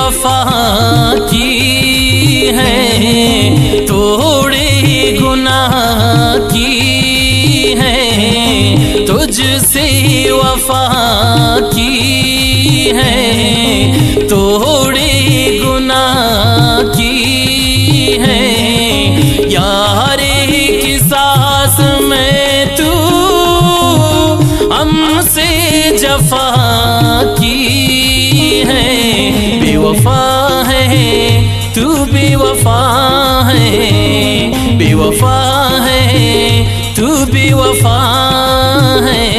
बेवफा की है, थोड़े गुनाह की है, तुझसे वफा की है, थोड़े गुनाह की है। यारे की सांस में तू हमसे जफा की है, बेवफा है तू, बेवफा है, बेवफा है तू, बेवफा है।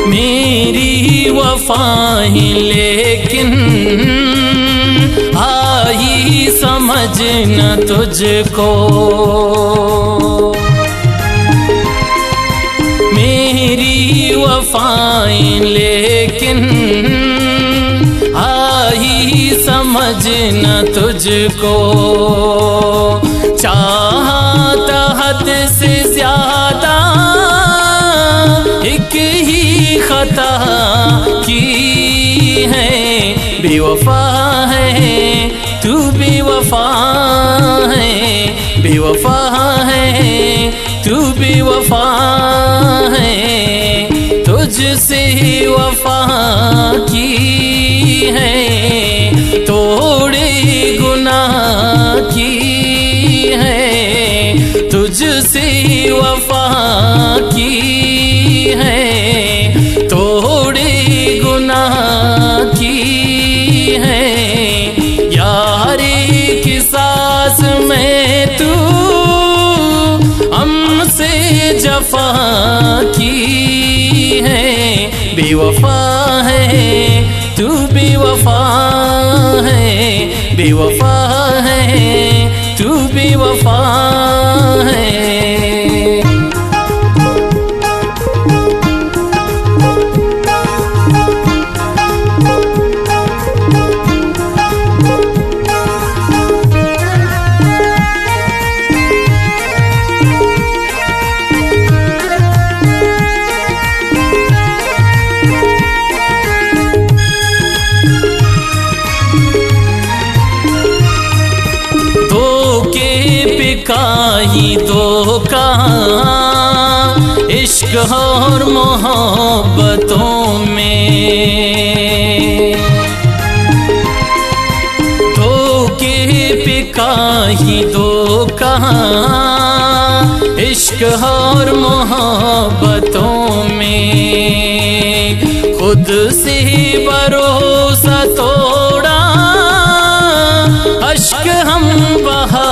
मेरी वफाएं लेकिन आई समझ न तुझको, मेरी वफाएं लेकिन आई समझ न तुझको। चाहता हद से ज्यादा एक ही खता की है, बेवफा है तू, बेवफा है, बेवफा है तू, बेवफा है। तुझसे वफा की है, थोड़े गुनाह की है, तुझसे वफा की है, थोड़े गुनाह की है। यारे की सांस में तू हमसे जफा की है, बेवफा है तू, बेवफा है, बेवफा है तू, बेवफा है। काई धोखा इश्क और मोहब्बतों में, धोखे पे काई धोखा इश्क और मोहब्बतों में। खुद से भरोसा तोड़ा, अश्क हम बहा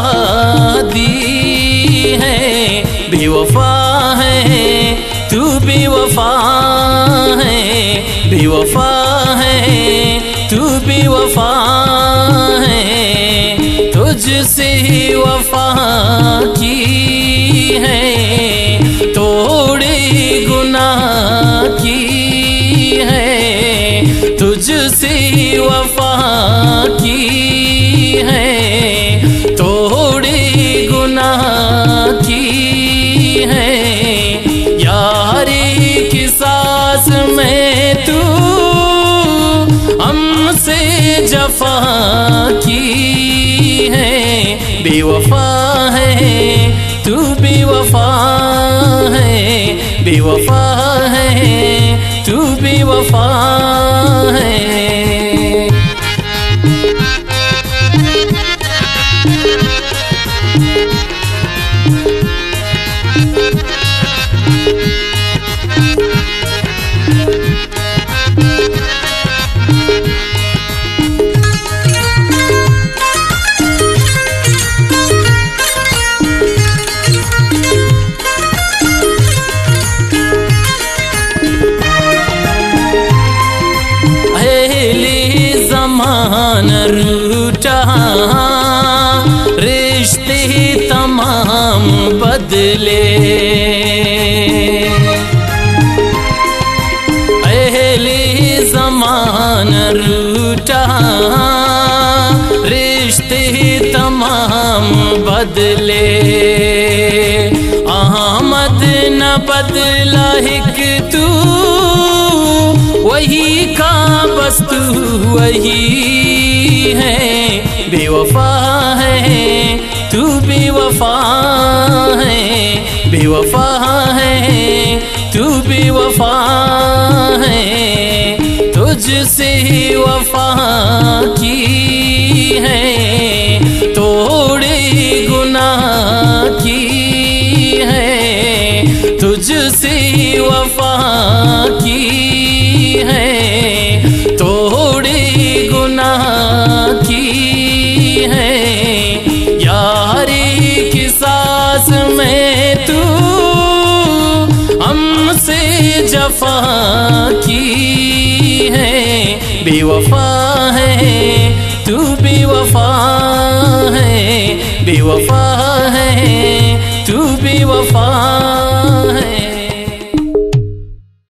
दी है, बेवफा है तू, बेवफा है, बेवफा है तू, बेवफा है। तुझसे वफा की है, थोड़े गुनाह की है, तुझसे वफा की है, थोड़े गुनाह की है। यारे की सांस में तू हमसे जफा की है, बेवफा है तू, बेवफा है, बेवफा है तू, बेवफा है। तमाम बदले। अहले ज़माना रूठा, रिश्ते तमाम बदले। अहमद न बदला हिक तू, वही का बस तू वही है। बेवफा है तू, बेवफा है, बेवफा है तू, बेवफा है। तुझसे वफा की है, तोड़े गुनाह की है। तुझसे वफा की है, तोड़े गुनाह की है। यारी की सांस में तू हमसे जफा की है। बेवफा है तू, बेवफा है, बेवफा है तू, बेवफा